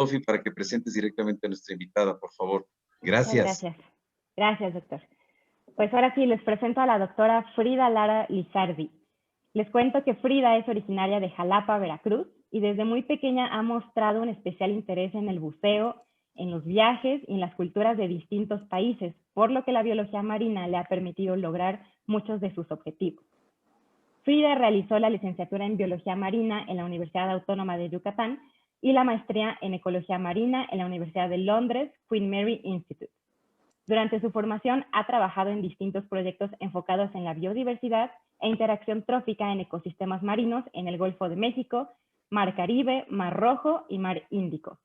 Sofi, para que presentes directamente a nuestra invitada, por favor. Muchas Gracias. gracias. Gracias, doctor. Pues ahora sí, les presento a la doctora Frida Lara Lizardi. Les cuento que Frida es originaria de Jalapa, Veracruz, y desde muy pequeña ha mostrado un especial interés en el buceo, en los viajes y en las culturas de distintos países, por lo que la biología marina le ha permitido lograr muchos de sus objetivos. Frida realizó la licenciatura en Biología Marina en la Universidad Autónoma de Yucatán y la maestría en Ecología Marina en la Universidad de Londres, Queen Mary Institute. Durante su formación ha trabajado en distintos proyectos enfocados en la biodiversidad e interacción trófica en ecosistemas marinos en el Golfo de México, Mar Caribe, Mar Rojo y Mar Índico.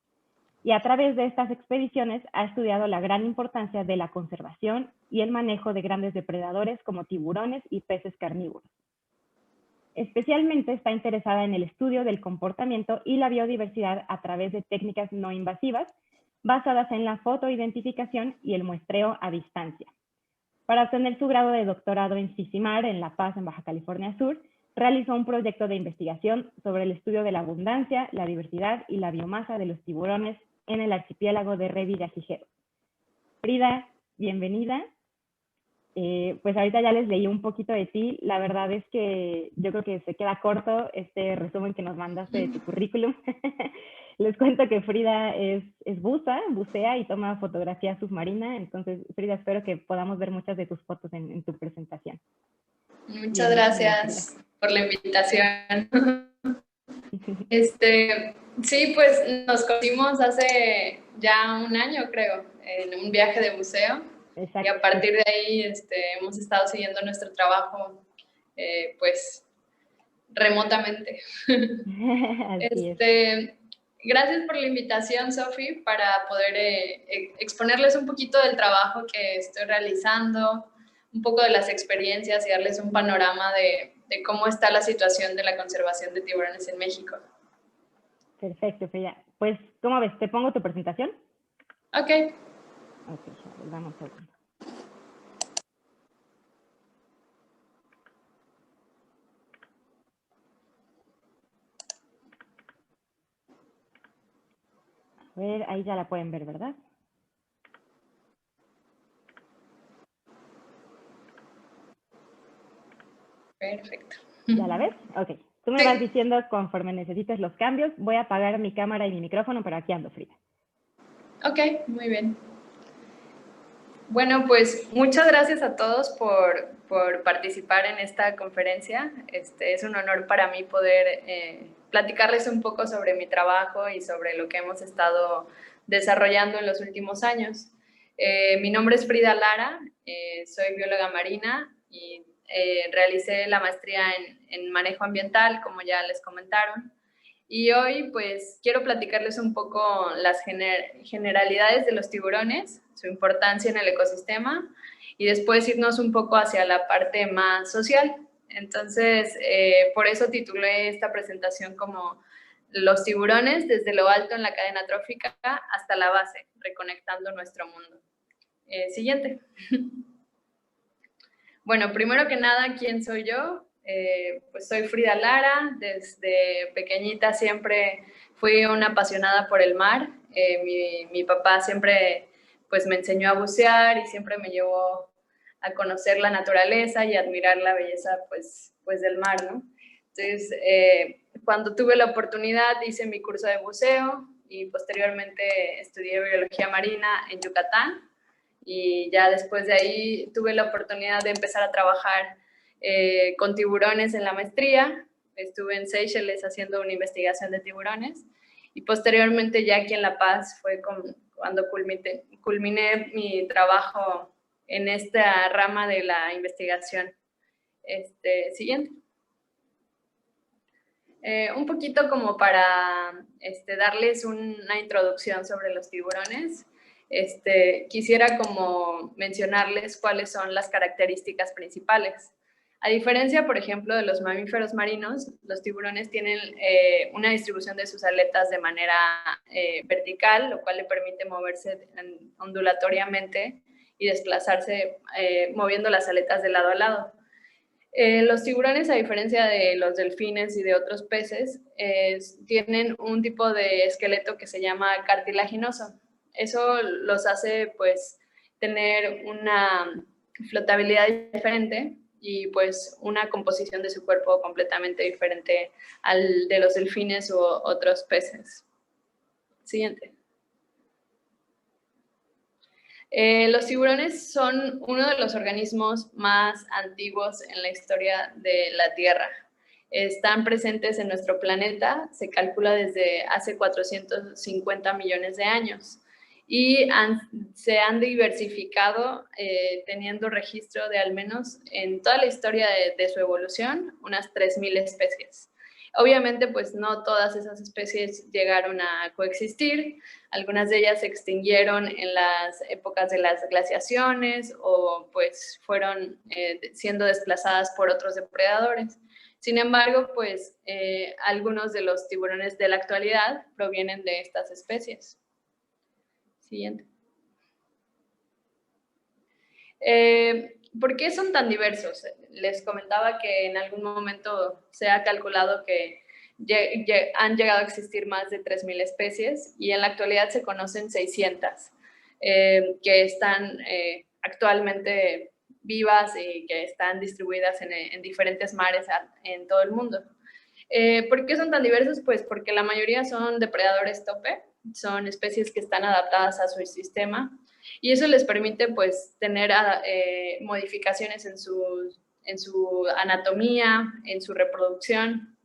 Y a través de estas expediciones ha estudiado la gran importancia de la conservación y el manejo de grandes depredadores como tiburones y peces carnívoros. Especialmente está interesada en el estudio del comportamiento y la biodiversidad a través de técnicas no invasivas basadas en la fotoidentificación y el muestreo a distancia. Para obtener su grado de doctorado en CICIMAR en La Paz, en Baja California Sur, realizó un proyecto de investigación sobre el estudio de la abundancia, la diversidad y la biomasa de los tiburones en el archipiélago de Revillagigedo. Frida, bienvenida. Pues ahorita ya les leí un poquito de ti. La verdad es que yo creo que se queda corto este resumen que nos mandaste de tu currículum. Les cuento que Frida es bucea y toma fotografía submarina. Entonces, Frida, espero que podamos ver muchas de tus fotos en tu presentación. Muchas gracias por la invitación. Sí, pues nos conocimos hace ya un año, creo, en un viaje de buceo. Exacto. Y a partir de ahí hemos estado siguiendo nuestro trabajo, pues, remotamente. Gracias por la invitación, Sofi, para poder exponerles un poquito del trabajo que estoy realizando, un poco de las experiencias y darles un panorama de cómo está la situación de la conservación de tiburones en México. Perfecto, Frida. Pues, ¿cómo ves? ¿Te pongo tu presentación? Ok. Ok, vamos a ver. A ver, ahí ya la pueden ver, ¿verdad? Perfecto. ¿Ya la ves? Ok. Tú me vas diciendo conforme necesites los cambios. Voy a apagar mi cámara y mi micrófono, pero aquí ando, Frida. Ok, muy bien. Bueno, pues muchas gracias a todos por participar en esta conferencia. Es un honor para mí poder platicarles un poco sobre mi trabajo y sobre lo que hemos estado desarrollando en los últimos años. Mi nombre es Frida Lara, soy bióloga marina y realicé la maestría en manejo ambiental, como ya les comentaron. Y hoy, pues, quiero platicarles un poco las generalidades de los tiburones, su importancia en el ecosistema, y después irnos un poco hacia la parte más social. Entonces, por eso titulé esta presentación como Los tiburones desde lo alto en la cadena trófica hasta la base, reconectando nuestro mundo. Siguiente. Bueno, primero que nada, ¿quién soy yo? Pues soy Frida Lara. Desde pequeñita siempre fui una apasionada por el mar. Mi papá siempre pues me enseñó a bucear y siempre me llevó a conocer la naturaleza y admirar la belleza pues del mar, ¿no? Entonces, cuando tuve la oportunidad hice mi curso de buceo y posteriormente estudié biología marina en Yucatán. Y ya después de ahí tuve la oportunidad de empezar a trabajar con tiburones en la maestría. Estuve en Seychelles haciendo una investigación de tiburones y posteriormente ya aquí en La Paz fue cuando culminé mi trabajo en esta rama de la investigación. Siguiente. Un poquito como para darles una introducción sobre los tiburones. Quisiera como mencionarles cuáles son las características principales. A diferencia, por ejemplo, de los mamíferos marinos, los tiburones tienen una distribución de sus aletas de manera vertical, lo cual le permite moverse ondulatoriamente y desplazarse moviendo las aletas de lado a lado. Los tiburones, a diferencia de los delfines y de otros peces, tienen un tipo de esqueleto que se llama cartilaginoso. Eso los hace, pues, tener una flotabilidad diferente y, pues, una composición de su cuerpo completamente diferente al de los delfines u otros peces. Siguiente. Los tiburones son uno de los organismos más antiguos en la historia de la Tierra. Están presentes en nuestro planeta, se calcula desde hace 450 millones de años, y se han diversificado teniendo registro de al menos en toda la historia de su evolución, unas 3.000 especies. Obviamente, pues no todas esas especies llegaron a coexistir. Algunas de ellas se extinguieron en las épocas de las glaciaciones o pues fueron siendo desplazadas por otros depredadores. Sin embargo, pues algunos de los tiburones de la actualidad provienen de estas especies. Siguiente. ¿Por qué son tan diversos? Les comentaba que en algún momento se ha calculado que han llegado a existir más de 3.000 especies y en la actualidad se conocen 600 que están actualmente vivas y que están distribuidas en diferentes mares en todo el mundo. ¿Por qué son tan diversos? Pues porque la mayoría son depredadores tope, son especies que están adaptadas a su sistema y eso les permite pues tener modificaciones en su anatomía, en su reproducción,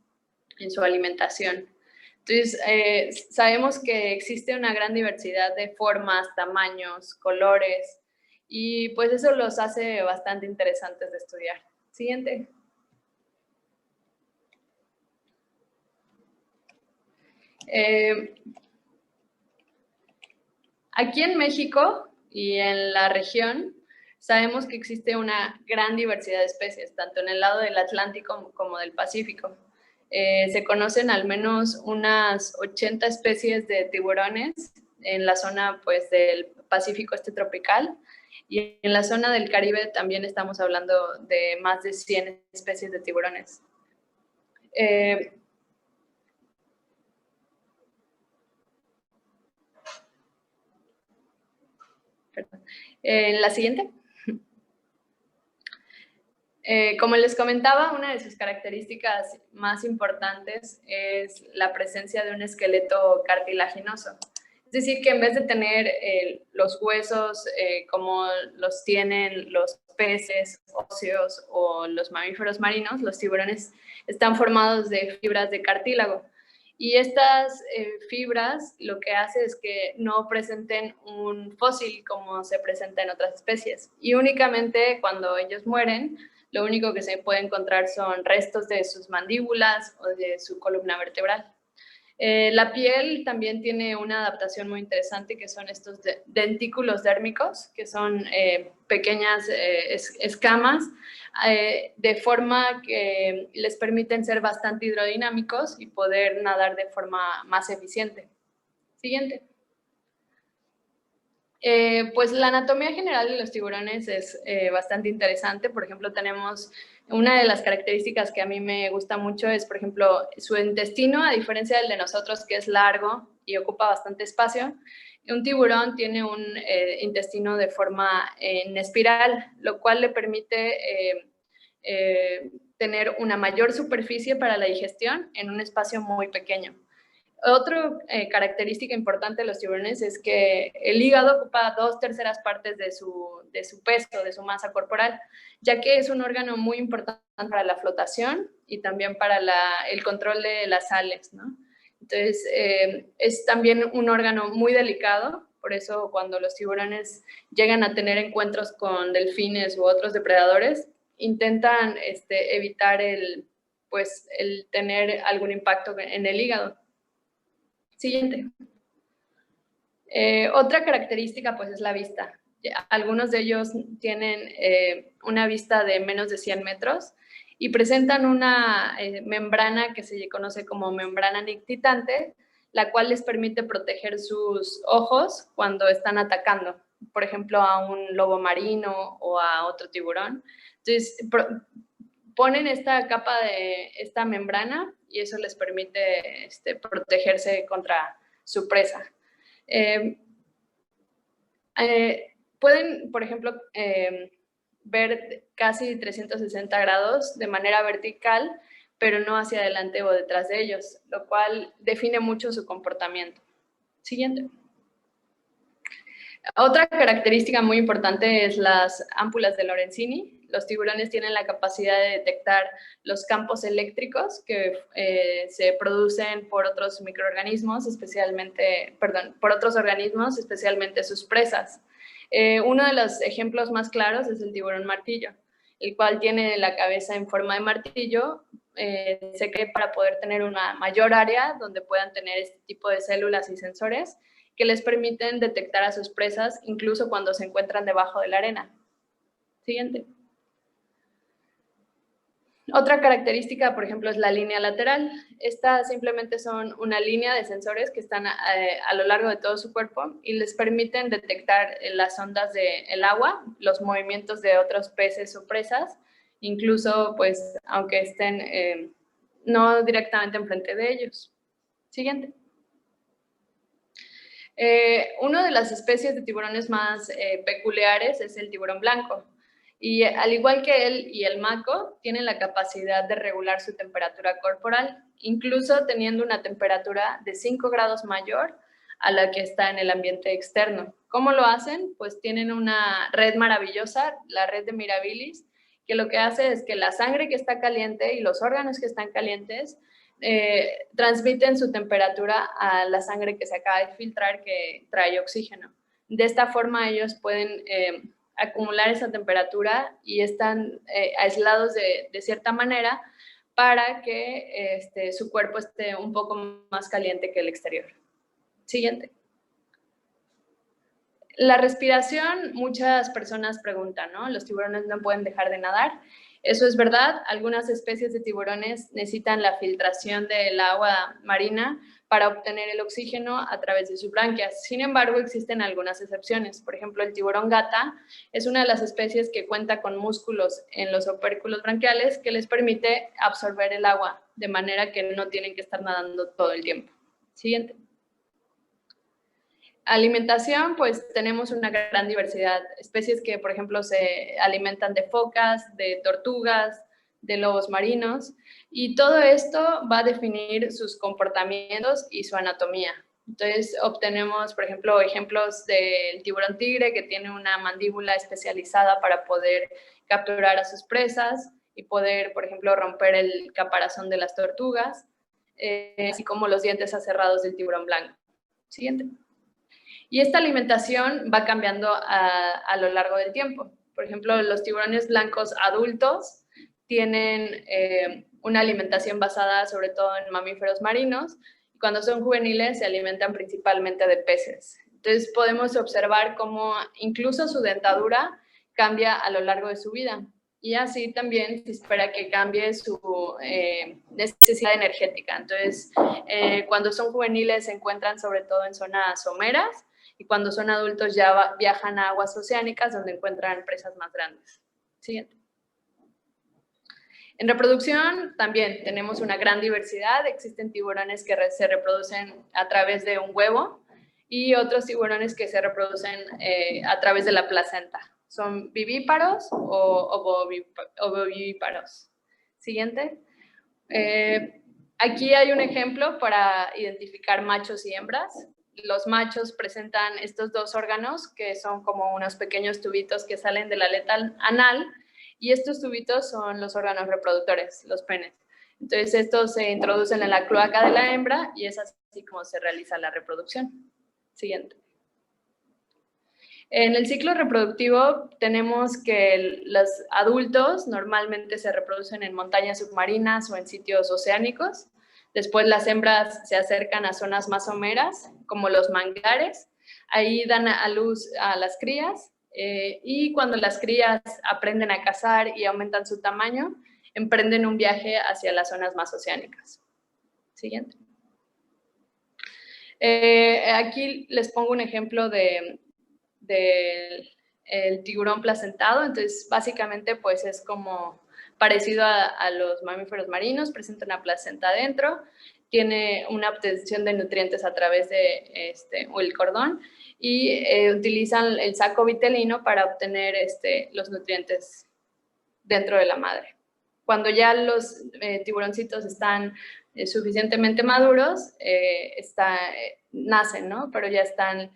en su alimentación. Entonces, sabemos que existe una gran diversidad de formas, tamaños, colores, y pues eso los hace bastante interesantes de estudiar. Siguiente. Aquí en México y en la región sabemos que existe una gran diversidad de especies, tanto en el lado del Atlántico como del Pacífico. Se conocen al menos unas 80 especies de tiburones en la zona pues, del Pacífico este tropical, y en la zona del Caribe también estamos hablando de más de 100 especies de tiburones. La siguiente. Como les comentaba, una de sus características más importantes es la presencia de un esqueleto cartilaginoso. Es decir, que en vez de tener los huesos como los tienen los peces óseos o los mamíferos marinos, los tiburones están formados de fibras de cartílago. Y estas fibras lo que hace es que no presenten un fósil como se presenta en otras especies. Y únicamente cuando ellos mueren, lo único que se puede encontrar son restos de sus mandíbulas o de su columna vertebral. La piel también tiene una adaptación muy interesante, que son estos dentículos dérmicos, que son pequeñas escamas, de forma que les permiten ser bastante hidrodinámicos y poder nadar de forma más eficiente. Siguiente. Pues la anatomía general de los tiburones es bastante interesante. Por ejemplo, tenemos una de las características que a mí me gusta mucho es, por ejemplo, su intestino, a diferencia del de nosotros, que es largo y ocupa bastante espacio. Un tiburón tiene un intestino de forma en espiral, lo cual le permite tener una mayor superficie para la digestión en un espacio muy pequeño. Otra característica importante de los tiburones es que el hígado ocupa 2/3 partes de su peso, de su masa corporal, ya que es un órgano muy importante para la flotación y también para el control de las sales, ¿no? Entonces, es también un órgano muy delicado, por eso cuando los tiburones llegan a tener encuentros con delfines u otros depredadores, intentan evitar el tener algún impacto en el hígado. Siguiente. Otra característica pues es la vista. Algunos de ellos tienen una vista de menos de 100 metros y presentan una membrana que se conoce como membrana nictitante, la cual les permite proteger sus ojos cuando están atacando, por ejemplo, a un lobo marino o a otro tiburón. Entonces, ponen esta capa esta membrana y eso les permite protegerse contra su presa. Pueden, por ejemplo, ver casi 360 grados de manera vertical, pero no hacia adelante o detrás de ellos, lo cual define mucho su comportamiento. Siguiente. Otra característica muy importante es las ámpulas de Lorenzini. Los tiburones tienen la capacidad de detectar los campos eléctricos que se producen por otros microorganismos, por otros organismos, especialmente sus presas. Uno de los ejemplos más claros es el tiburón martillo, el cual tiene la cabeza en forma de martillo. Se cree para poder tener una mayor área donde puedan tener este tipo de células y sensores que les permiten detectar a sus presas incluso cuando se encuentran debajo de la arena. Siguiente. Otra característica, por ejemplo, es la línea lateral. Esta simplemente son una línea de sensores que están a lo largo de todo su cuerpo y les permiten detectar las ondas del agua, los movimientos de otros peces o presas, incluso, pues, aunque estén no directamente enfrente de ellos. Siguiente. Una de las especies de tiburones más peculiares es el tiburón blanco. Y al igual que él y el mako, tienen la capacidad de regular su temperatura corporal, incluso teniendo una temperatura de 5 grados mayor a la que está en el ambiente externo. ¿Cómo lo hacen? Pues tienen una red maravillosa, la red de Mirabilis, que lo que hace es que la sangre que está caliente y los órganos que están calientes transmiten su temperatura a la sangre que se acaba de filtrar que trae oxígeno. De esta forma ellos pueden acumular esa temperatura y están aislados de cierta manera para que su cuerpo esté un poco más caliente que el exterior. Siguiente. La respiración, muchas personas preguntan, ¿no? Los tiburones no pueden dejar de nadar. Eso es verdad, algunas especies de tiburones necesitan la filtración del agua marina para obtener el oxígeno a través de sus branquias. Sin embargo, existen algunas excepciones. Por ejemplo, el tiburón gata es una de las especies que cuenta con músculos en los opérculos branquiales que les permite absorber el agua, de manera que no tienen que estar nadando todo el tiempo. Siguiente. Alimentación, pues tenemos una gran diversidad. Especies que, por ejemplo, se alimentan de focas, de tortugas, de lobos marinos, y todo esto va a definir sus comportamientos y su anatomía. Entonces, obtenemos, por ejemplo, ejemplos del tiburón tigre, que tiene una mandíbula especializada para poder capturar a sus presas y poder, por ejemplo, romper el caparazón de las tortugas, así como los dientes aserrados del tiburón blanco. Siguiente. Y esta alimentación va cambiando a lo largo del tiempo. Por ejemplo, los tiburones blancos adultos tienen una alimentación basada sobre todo en mamíferos marinos. Y cuando son juveniles se alimentan principalmente de peces. Entonces podemos observar cómo incluso su dentadura cambia a lo largo de su vida. Y así también se espera que cambie su necesidad energética. Entonces, cuando son juveniles se encuentran sobre todo en zonas someras, y cuando son adultos ya viajan a aguas oceánicas donde encuentran presas más grandes. Siguiente. En reproducción también tenemos una gran diversidad. Existen tiburones que se reproducen a través de un huevo y otros tiburones que se reproducen a través de la placenta. Son vivíparos o ovovivíparos. Siguiente. Aquí hay un ejemplo para identificar machos y hembras. Los machos presentan estos dos órganos que son como unos pequeños tubitos que salen de la aleta anal y estos tubitos son los órganos reproductores, los penes. Entonces estos se introducen en la cloaca de la hembra y es así como se realiza la reproducción. Siguiente. En el ciclo reproductivo tenemos que los adultos normalmente se reproducen en montañas submarinas o en sitios oceánicos. Después las hembras se acercan a zonas más someras, como los manglares. Ahí dan a luz a las crías y cuando las crías aprenden a cazar y aumentan su tamaño, emprenden un viaje hacia las zonas más oceánicas. Siguiente. Aquí les pongo un ejemplo del tiburón placentado. Entonces, básicamente, pues es como parecido a los mamíferos marinos, presenta una placenta adentro, tiene una obtención de nutrientes a través de el cordón y utilizan el saco vitelino para obtener los nutrientes dentro de la madre. Cuando ya los tiburoncitos están suficientemente maduros, nacen, ¿no? Pero ya están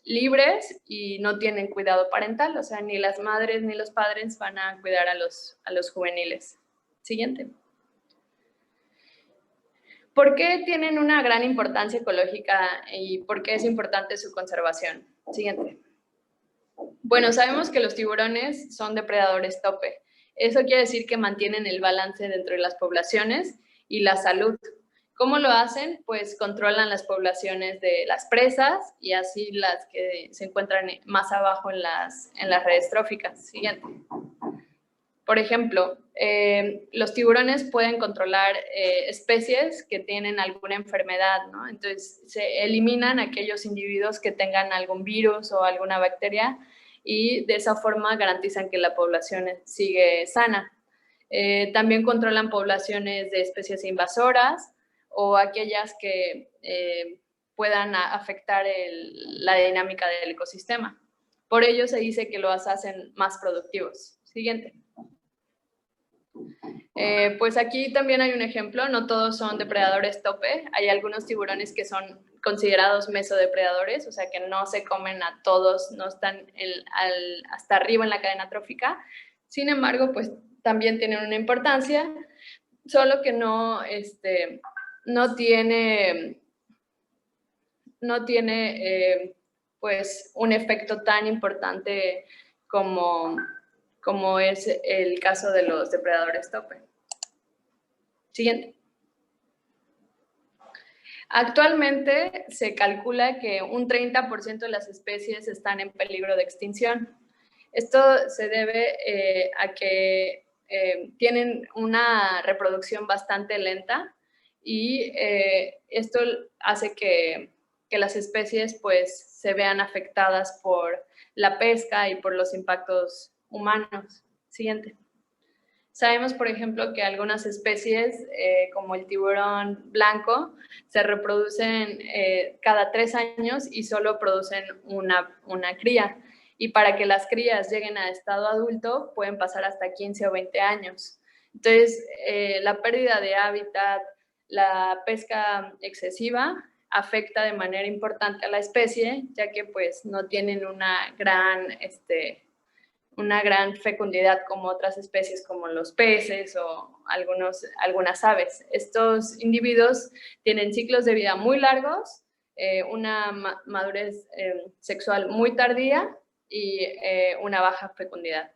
libres y no tienen cuidado parental, o sea, ni las madres ni los padres van a cuidar a los juveniles. Siguiente. ¿Por qué tienen una gran importancia ecológica y por qué es importante su conservación? Siguiente. Bueno, sabemos que los tiburones son depredadores tope. Eso quiere decir que mantienen el balance dentro de las poblaciones y la salud. ¿Cómo lo hacen? Pues controlan las poblaciones de las presas y así las que se encuentran más abajo en las redes tróficas. Siguiente. Por ejemplo, los tiburones pueden controlar especies que tienen alguna enfermedad, ¿no? Entonces, se eliminan aquellos individuos que tengan algún virus o alguna bacteria y de esa forma garantizan que la población sigue sana. También controlan poblaciones de especies invasoras o aquellas que puedan afectar la dinámica del ecosistema. Por ello se dice que los hacen más productivos. Siguiente. Pues aquí también hay un ejemplo, no todos son depredadores tope, hay algunos tiburones que son considerados mesodepredadores, o sea que no se comen a todos, no están hasta arriba en la cadena trófica, sin embargo, pues también tienen una importancia, solo que no tiene pues un efecto tan importante como es el caso de los depredadores tope. Siguiente. Actualmente se calcula que un 30% de las especies están en peligro de extinción. Esto se debe a que tienen una reproducción bastante lenta y esto hace que las especies pues se vean afectadas por la pesca y por los impactos humanos. Siguiente. Sabemos, por ejemplo, que algunas especies, como el tiburón blanco, se reproducen cada 3 años y solo producen una cría. Y para que las crías lleguen a estado adulto, pueden pasar hasta 15 o 20 años. Entonces, la pérdida de hábitat, la pesca excesiva, afecta de manera importante a la especie, ya que pues no tienen una gran fecundidad como otras especies como los peces o algunas aves. Estos individuos tienen ciclos de vida muy largos, una madurez sexual muy tardía y una baja fecundidad.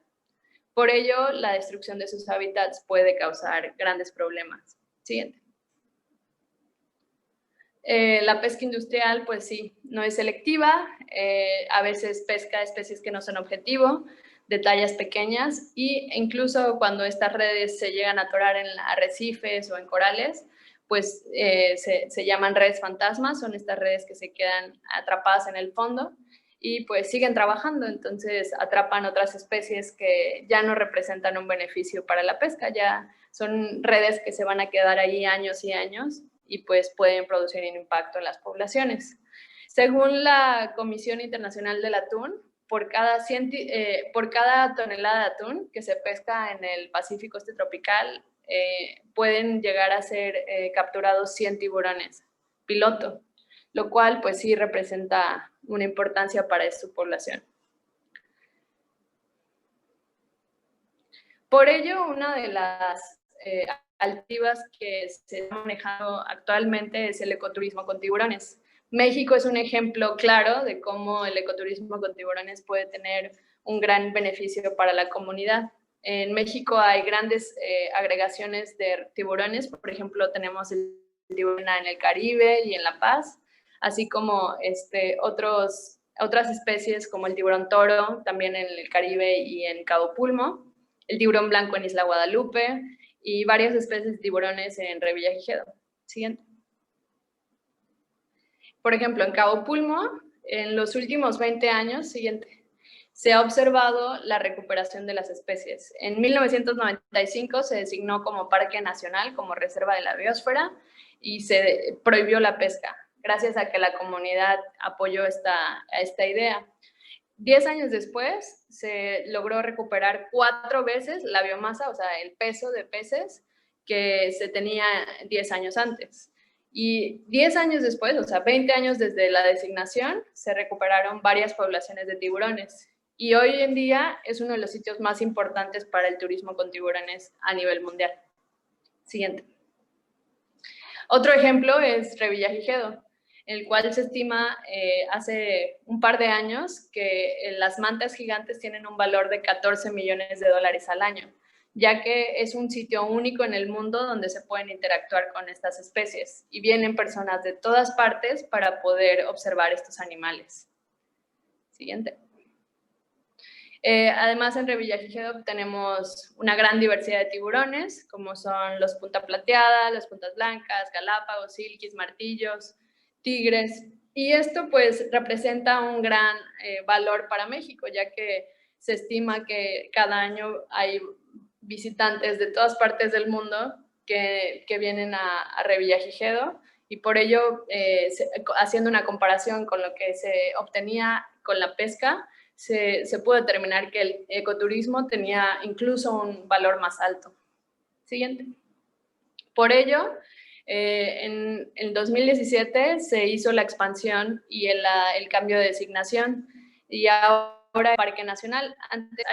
Por ello, la destrucción de sus hábitats puede causar grandes problemas. Siguiente. La pesca industrial, pues sí, no es selectiva, a veces pesca especies que no son objetivo, de tallas pequeñas e incluso cuando estas redes se llegan a atorar en arrecifes o en corales, pues se llaman redes fantasmas, son estas redes que se quedan atrapadas en el fondo y pues siguen trabajando, entonces atrapan otras especies que ya no representan un beneficio para la pesca, ya son redes que se van a quedar ahí años y años y pues pueden producir un impacto en las poblaciones. Según la Comisión Internacional del Atún, por cada tonelada de atún que se pesca en el Pacífico tropical, pueden llegar a ser capturados 100 tiburones piloto, lo cual pues sí representa una importancia para su población. Por ello, una de las alternativas que se ha manejado actualmente es el ecoturismo con tiburones. México es un ejemplo claro de cómo el ecoturismo con tiburones puede tener un gran beneficio para la comunidad. En México hay grandes agregaciones de tiburones, por ejemplo, tenemos el tiburón en el Caribe y en La Paz, así como otras especies como el tiburón toro, también en el Caribe y en Cabo Pulmo, el tiburón blanco en Isla Guadalupe y varias especies de tiburones en Revillagigedo. Siguiente. Por ejemplo, en Cabo Pulmo, en los últimos 20 años, se ha observado la recuperación de las especies. En 1995 se designó como Parque Nacional, como Reserva de la Biosfera, y se prohibió la pesca, gracias a que la comunidad apoyó esta idea. 10 años después se logró recuperar 4 veces la biomasa, o sea, el peso de peces que se tenía 10 años antes. Y 10 años después, o sea, 20 años desde la designación, se recuperaron varias poblaciones de tiburones. Y hoy en día es uno de los sitios más importantes para el turismo con tiburones a nivel mundial. Siguiente. Otro ejemplo es Revillagigedo, el cual se estima hace un par de años que las mantas gigantes tienen un valor de 14 millones de dólares al año, ya que es un sitio único en el mundo donde se pueden interactuar con estas especies y vienen personas de todas partes para poder observar estos animales. Siguiente. Además, en Revillagigedo tenemos una gran diversidad de tiburones, como son los punta plateada, las puntas blancas, galápagos, silquis, martillos, tigres. Y esto pues representa un gran valor para México, ya que se estima que cada año hay visitantes de todas partes del mundo que vienen a Revillagigedo, y por ello, haciendo una comparación con lo que se obtenía con la pesca, se pudo determinar que el ecoturismo tenía incluso un valor más alto. Siguiente. Por ello, en el 2017 se hizo la expansión y el cambio de designación, y ahora el Parque Nacional. Antes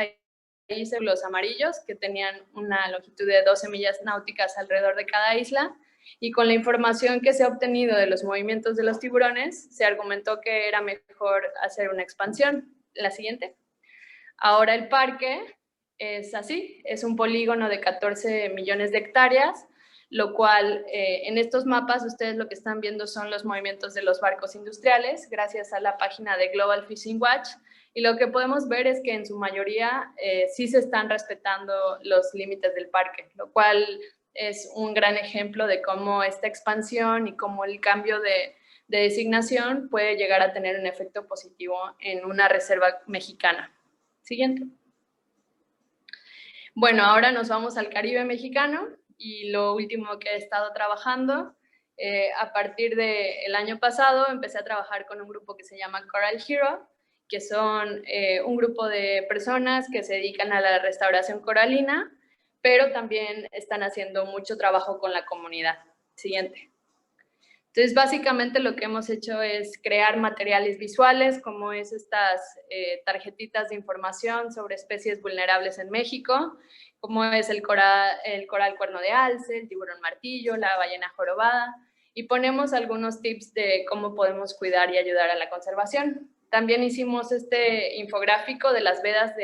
hice los amarillos, que tenían una longitud de 12 millas náuticas alrededor de cada isla, y con la información que se ha obtenido de los movimientos de los tiburones, se argumentó que era mejor hacer una expansión. La siguiente. Ahora el parque es así, es un polígono de 14 millones de hectáreas, lo cual en estos mapas ustedes lo que están viendo son los movimientos de los barcos industriales, gracias a la página de Global Fishing Watch, y lo que podemos ver es que en su mayoría sí se están respetando los límites del parque, lo cual es un gran ejemplo de cómo esta expansión y cómo el cambio de designación puede llegar a tener un efecto positivo en una reserva mexicana. Siguiente. Bueno, ahora nos vamos al Caribe mexicano, y lo último que he estado trabajando, a partir del año pasado empecé a trabajar con un grupo que se llama Coral Hero, que son un grupo de personas que se dedican a la restauración coralina, pero también están haciendo mucho trabajo con la comunidad. Siguiente. Entonces, básicamente lo que hemos hecho es crear materiales visuales, como es estas tarjetitas de información sobre especies vulnerables en México, como es el coral cuerno de alce, el tiburón martillo, la ballena jorobada, y ponemos algunos tips de cómo podemos cuidar y ayudar a la conservación. También hicimos este infográfico de las vedas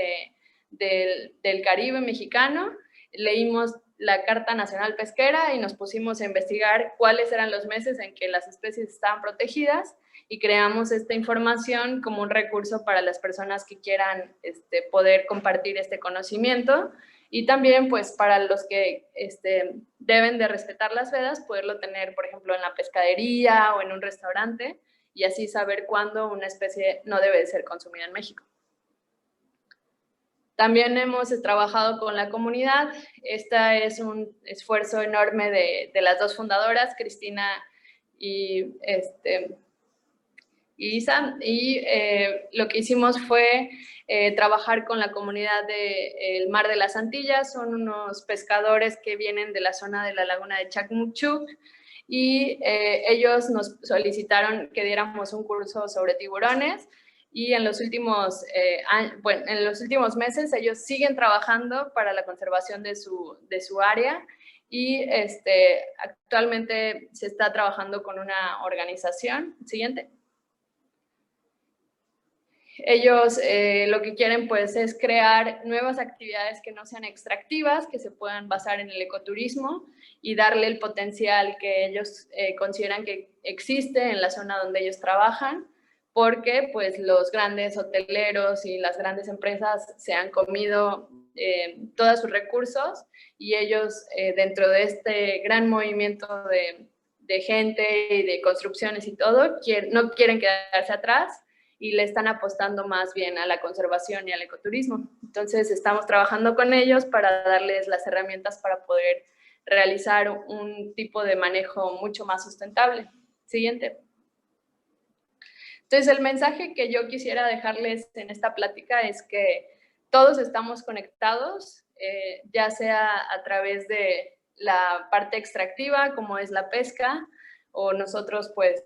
del Caribe mexicano, leímos la Carta Nacional Pesquera y nos pusimos a investigar cuáles eran los meses en que las especies estaban protegidas, y creamos esta información como un recurso para las personas que quieran poder compartir este conocimiento, y también pues para los que deben de respetar las vedas, poderlo tener, por ejemplo, en la pescadería o en un restaurante, y así saber cuándo una especie no debe de ser consumida en México. También hemos trabajado con la comunidad. Este es un esfuerzo enorme de las dos fundadoras, Cristina y Isa, y lo que hicimos fue trabajar con la comunidad del Mar de las Antillas. Son unos pescadores que vienen de la zona de la laguna de Chacmuchuc, y ellos nos solicitaron que diéramos un curso sobre tiburones, y en los últimos meses ellos siguen trabajando para la conservación de su área, y actualmente se está trabajando con una organización. Siguiente. Ellos lo que quieren pues es crear nuevas actividades que no sean extractivas, que se puedan basar en el ecoturismo y darle el potencial que ellos consideran que existe en la zona donde ellos trabajan, porque pues los grandes hoteleros y las grandes empresas se han comido todos sus recursos, y ellos dentro de este gran movimiento de gente y de construcciones y todo, no quieren quedarse atrás, y le están apostando más bien a la conservación y al ecoturismo. Entonces, estamos trabajando con ellos para darles las herramientas para poder realizar un tipo de manejo mucho más sustentable. Siguiente. Entonces, el mensaje que yo quisiera dejarles en esta plática es que todos estamos conectados, ya sea a través de la parte extractiva, como es la pesca, o nosotros, pues,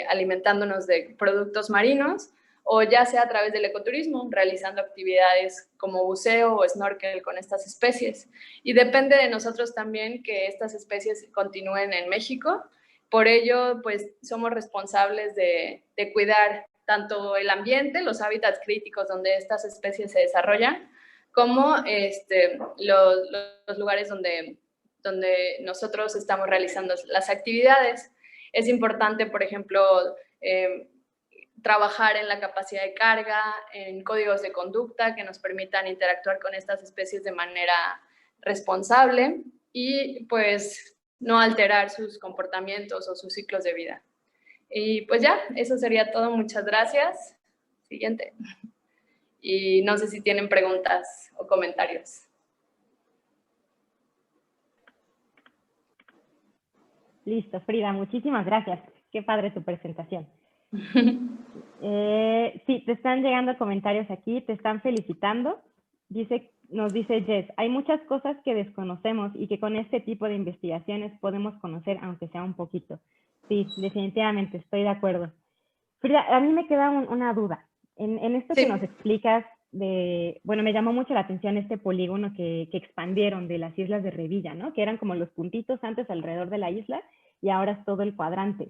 alimentándonos de productos marinos, o ya sea a través del ecoturismo, realizando actividades como buceo o snorkel con estas especies. Y depende de nosotros también que estas especies continúen en México. Por ello, pues somos responsables de cuidar tanto el ambiente, los hábitats críticos donde estas especies se desarrollan, como los lugares donde nosotros estamos realizando las actividades. Es importante, por ejemplo, trabajar en la capacidad de carga, en códigos de conducta que nos permitan interactuar con estas especies de manera responsable y pues no alterar sus comportamientos o sus ciclos de vida. Y pues ya, eso sería todo. Muchas gracias. Siguiente. Y no sé si tienen preguntas o comentarios. Listo, Frida, muchísimas gracias. Qué padre tu presentación. Sí, te están llegando comentarios aquí, te están felicitando. Nos dice Jess, hay muchas cosas que desconocemos y que con este tipo de investigaciones podemos conocer, aunque sea un poquito. Sí, definitivamente, estoy de acuerdo. Frida, a mí me queda una duda. En esto Sí. que nos explicas bueno, me llamó mucho la atención este polígono que expandieron de las islas de Revilla, ¿no? Que eran como los puntitos antes alrededor de la isla y ahora es todo el cuadrante.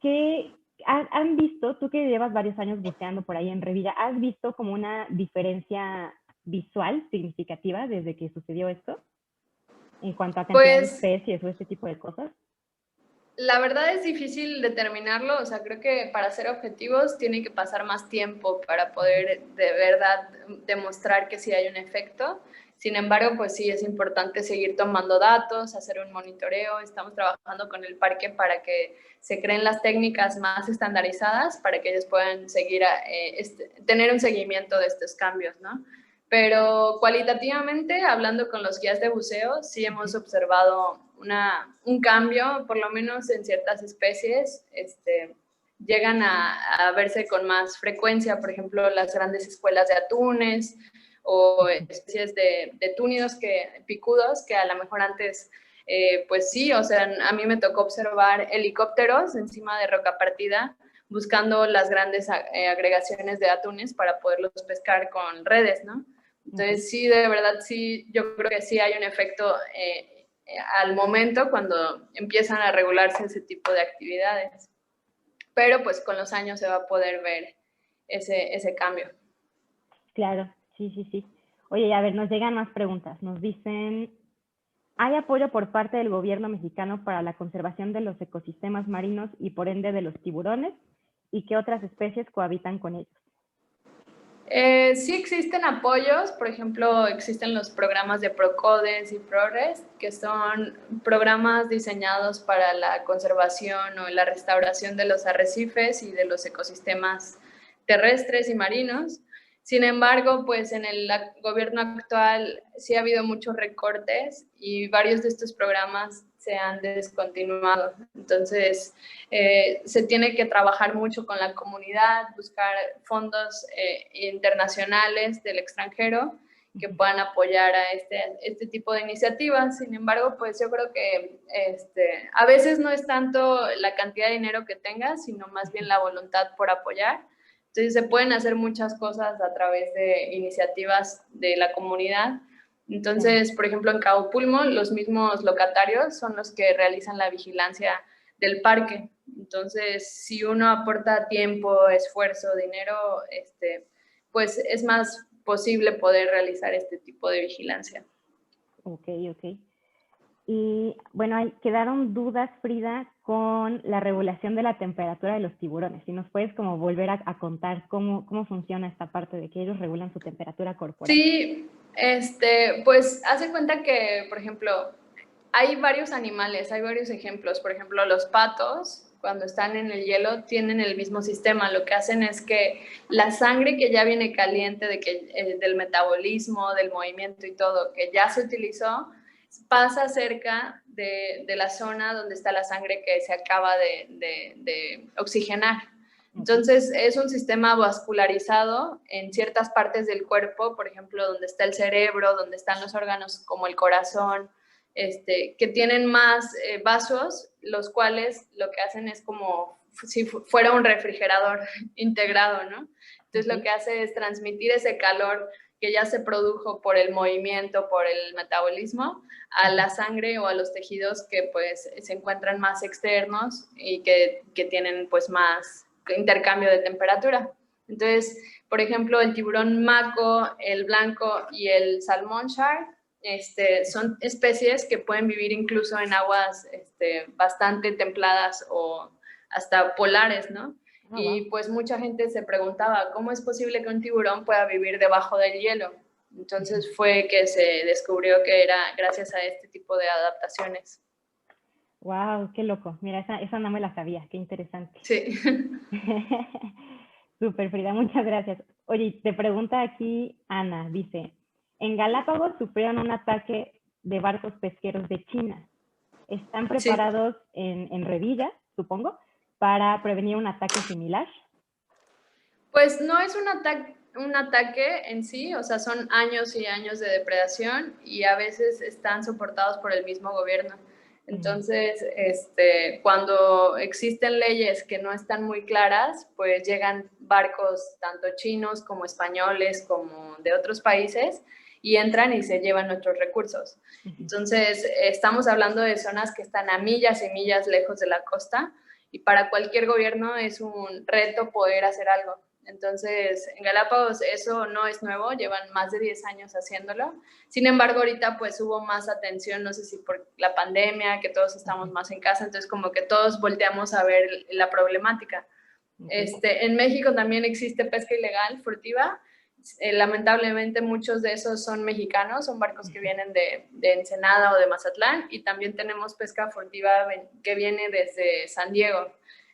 ¿Qué han visto, tú que llevas varios años buceando por ahí en Revilla, has visto como una diferencia visual significativa desde que sucedió esto? En cuanto a cantidad de especies o este tipo de cosas. La verdad es difícil determinarlo, o sea, creo que para ser objetivos tiene que pasar más tiempo para poder de verdad demostrar que sí hay un efecto. Sin embargo, pues sí es importante seguir tomando datos, hacer un monitoreo. Estamos trabajando con el parque para que se creen las técnicas más estandarizadas para que ellos puedan seguir tener un seguimiento de estos cambios, ¿no? Pero cualitativamente, hablando con los guías de buceo, sí hemos observado un cambio, por lo menos en ciertas especies, llegan a verse con más frecuencia, por ejemplo, las grandes escuelas de atunes o especies de túnidos picudos que a lo mejor antes, pues sí, o sea, a mí me tocó observar helicópteros encima de roca partida buscando las grandes agregaciones de atunes para poderlos pescar con redes, ¿no? Entonces, sí, de verdad, sí, yo creo que sí hay un efecto al momento cuando empiezan a regularse ese tipo de actividades. Pero, pues, con los años se va a poder ver ese cambio. Claro, sí, sí, sí. Oye, a ver, nos llegan más preguntas. Nos dicen, ¿hay apoyo por parte del gobierno mexicano para la conservación de los ecosistemas marinos y por ende de los tiburones? ¿Y qué otras especies cohabitan con ellos? Sí existen apoyos, por ejemplo, existen los programas de PROCODES y PRORES, que son programas diseñados para la conservación o la restauración de los arrecifes y de los ecosistemas terrestres y marinos. Sin embargo, pues en el gobierno actual sí ha habido muchos recortes y varios de estos programas se han descontinuado. Entonces, se tiene que trabajar mucho con la comunidad, buscar fondos internacionales del extranjero que puedan apoyar a este tipo de iniciativas. Sin embargo, pues yo creo que a veces no es tanto la cantidad de dinero que tengas, sino más bien la voluntad por apoyar. Entonces, se pueden hacer muchas cosas a través de iniciativas de la comunidad. Entonces, por ejemplo, en Cabo Pulmo, los mismos locatarios son los que realizan la vigilancia del parque. Entonces, si uno aporta tiempo, esfuerzo, dinero, pues es más posible poder realizar este tipo de vigilancia. Ok, ok. Y bueno, quedaron dudas, Frida, con la regulación de la temperatura de los tiburones. Si nos puedes como volver a contar cómo funciona esta parte de que ellos regulan su temperatura corporal. Sí, pues hace cuenta que, por ejemplo, hay varios animales, hay varios ejemplos. Por ejemplo, los patos cuando están en el hielo, tienen el mismo sistema. Lo que hacen es que la sangre que ya viene caliente del metabolismo, del movimiento y todo, que ya se utilizó, pasa cerca de la zona donde está la sangre que se acaba de oxigenar. Entonces, es un sistema vascularizado en ciertas partes del cuerpo, por ejemplo, donde está el cerebro, donde están los órganos como el corazón, que tienen más vasos, los cuales lo que hacen es como si fuera un refrigerador integrado, ¿no? Entonces, lo que hace es transmitir ese calor que ya se produjo por el movimiento, por el metabolismo, a la sangre o a los tejidos que pues se encuentran más externos y que tienen pues más intercambio de temperatura. Entonces, por ejemplo, el tiburón maco, el blanco y el salmón shark son especies que pueden vivir incluso en aguas bastante templadas o hasta polares, ¿no? Y pues mucha gente se preguntaba, ¿cómo es posible que un tiburón pueda vivir debajo del hielo? Entonces fue que se descubrió que era gracias a este tipo de adaptaciones. Wow, qué loco. Mira, esa no me la sabía, qué interesante. Sí. Súper, Frida, muchas gracias. Oye, te pregunta aquí Ana, dice, en Galápagos sufrieron un ataque de barcos pesqueros de China. ¿Están preparados en Revilla, supongo, para prevenir un ataque similar? Pues no es un ataque en sí, o sea, son años y años de depredación y a veces están soportados por el mismo gobierno. Entonces, cuando existen leyes que no están muy claras, pues llegan barcos tanto chinos como españoles como de otros países y entran y se llevan nuestros recursos. Entonces, estamos hablando de zonas que están a millas y millas lejos de la costa y para cualquier gobierno es un reto poder hacer algo. Entonces, en Galápagos eso no es nuevo, llevan más de 10 años haciéndolo. Sin embargo, ahorita pues hubo más atención, no sé si por la pandemia, que todos estamos más en casa, entonces como que todos volteamos a ver la problemática. En México también existe pesca ilegal, furtiva. Lamentablemente muchos de esos son mexicanos, son barcos que vienen de Ensenada o de Mazatlán, y también tenemos pesca furtiva que viene desde San Diego.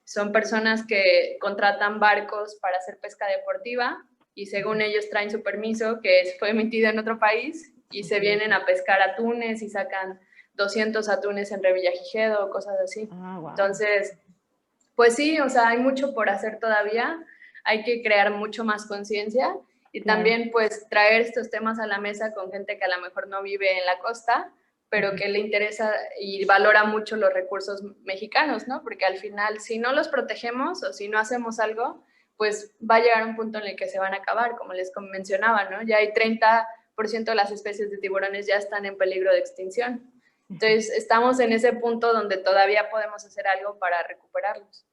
Son personas que contratan barcos para hacer pesca deportiva y según ellos traen su permiso que fue emitido en otro país y se vienen a pescar atunes y sacan 200 atunes en Revillagigedo o cosas así. Wow. Entonces, pues sí, o sea, hay mucho por hacer todavía, hay que crear mucho más conciencia y también pues traer estos temas a la mesa con gente que a lo mejor no vive en la costa, pero que le interesa y valora mucho los recursos mexicanos, ¿no? Porque al final, si no los protegemos o si no hacemos algo, pues va a llegar un punto en el que se van a acabar, como les mencionaba, ¿no? Ya hay 30% de las especies de tiburones ya están en peligro de extinción. Entonces, estamos en ese punto donde todavía podemos hacer algo para recuperarlos.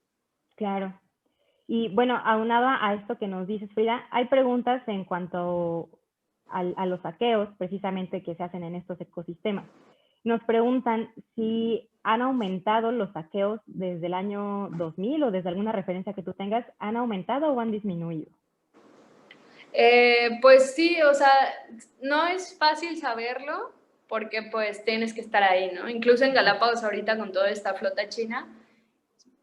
Claro. Y bueno, aunado a esto que nos dices, Frida, hay preguntas en cuanto a los saqueos, precisamente, que se hacen en estos ecosistemas. Nos preguntan si han aumentado los saqueos desde el año 2000 o desde alguna referencia que tú tengas, ¿han aumentado o han disminuido? Pues sí, o sea, no es fácil saberlo porque pues tienes que estar ahí, ¿no? Incluso en Galápagos ahorita con toda esta flota china,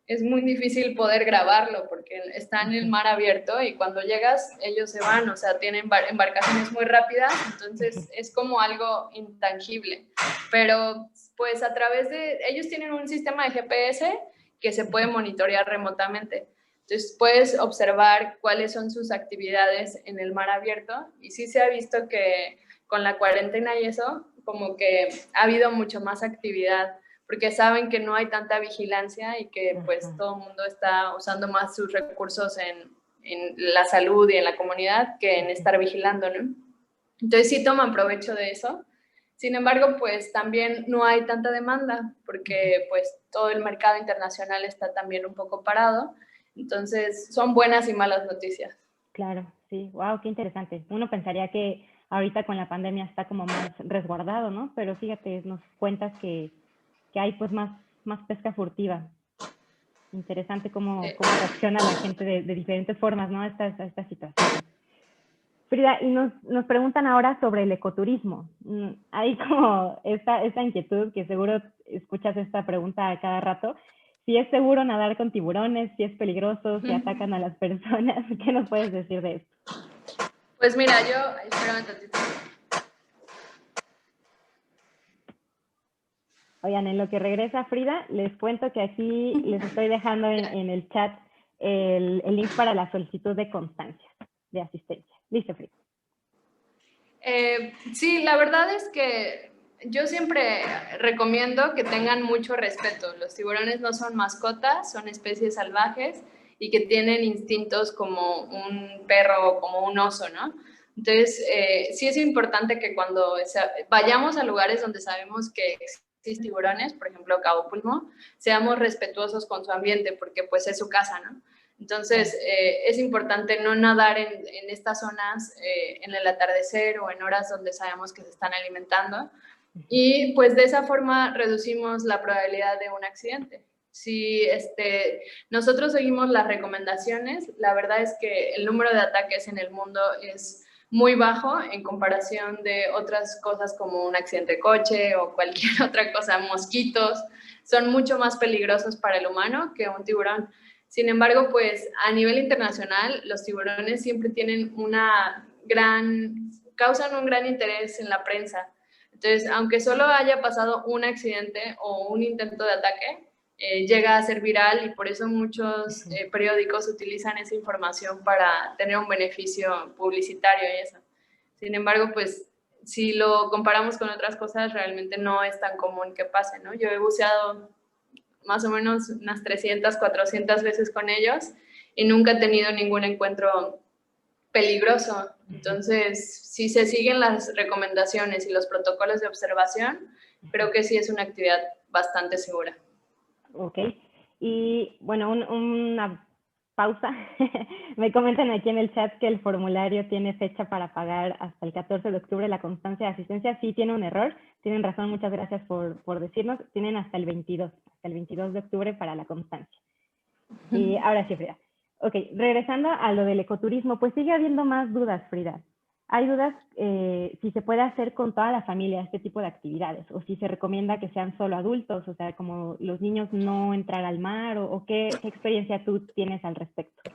es muy difícil poder grabarlo porque está en el mar abierto y cuando llegas ellos se van, o sea, tienen embarcaciones muy rápidas, entonces es como algo intangible. Pero pues a través de, ellos tienen un sistema de GPS que se puede monitorear remotamente. Entonces puedes observar cuáles son sus actividades en el mar abierto y sí se ha visto que con la cuarentena y eso, como que ha habido mucho más actividad porque saben que no hay tanta vigilancia y que pues todo el mundo está usando más sus recursos en la salud y en la comunidad que en estar vigilando, ¿no? Entonces sí toman provecho de eso. Sin embargo, pues también no hay tanta demanda porque pues todo el mercado internacional está también un poco parado. Entonces son buenas y malas noticias. Claro, sí. Wow, qué interesante. Uno pensaría que ahorita con la pandemia está como más resguardado, ¿no? Pero fíjate, nos cuentas que hay pues más pesca furtiva. Interesante cómo reacciona la gente de diferentes formas, ¿no? A esta situación. Frida, y nos preguntan ahora sobre el ecoturismo. Hay como esta inquietud, que seguro escuchas esta pregunta a cada rato. si es seguro nadar con tiburones, si es peligroso, si atacan a las personas. ¿Qué nos puedes decir de esto? Pues mira, espérame un tantito. Oigan, en lo que regresa Frida, les cuento que aquí les estoy dejando en el chat el link para la solicitud de constancia de asistencia. Listo, Frida. Sí, la verdad es que yo siempre recomiendo que tengan mucho respeto. Los tiburones no son mascotas, son especies salvajes y que tienen instintos como un perro o como un oso, ¿no? Entonces, sí es importante que cuando vayamos a lugares donde sabemos que existen tiburones, por ejemplo, Cabo Pulmo, seamos respetuosos con su ambiente porque pues es su casa, ¿no? Entonces, es importante no nadar en estas zonas en el atardecer o en horas donde sabemos que se están alimentando y pues de esa forma reducimos la probabilidad de un accidente. Si nosotros seguimos las recomendaciones, la verdad es que el número de ataques en el mundo es muy bajo en comparación de otras cosas como un accidente de coche o cualquier otra cosa, mosquitos, son mucho más peligrosos para el humano que un tiburón. Sin embargo, pues a nivel internacional, los tiburones siempre tienen causan un gran interés en la prensa. Entonces, aunque solo haya pasado un accidente o un intento de ataque, llega a ser viral y por eso muchos periódicos utilizan esa información para tener un beneficio publicitario y eso. Sin embargo, pues si lo comparamos con otras cosas, realmente no es tan común que pase, ¿no? Yo he buceado más o menos unas 300, 400 veces con ellos y nunca he tenido ningún encuentro peligroso. Entonces, si se siguen las recomendaciones y los protocolos de observación, creo que sí es una actividad bastante segura. Ok. Y bueno, una pausa. Me comentan aquí en el chat que el formulario tiene fecha para pagar hasta el 14 de octubre la constancia de asistencia. Sí, tiene un error. Tienen razón, muchas gracias por decirnos. Tienen hasta el 22 de octubre para la constancia. Y ahora sí, Frida. Ok, regresando a lo del ecoturismo, pues sigue habiendo más dudas, Frida. Hay dudas si se puede hacer con toda la familia este tipo de actividades o si se recomienda que sean solo adultos, o sea, como los niños no entrar al mar o qué experiencia tú tienes al respecto.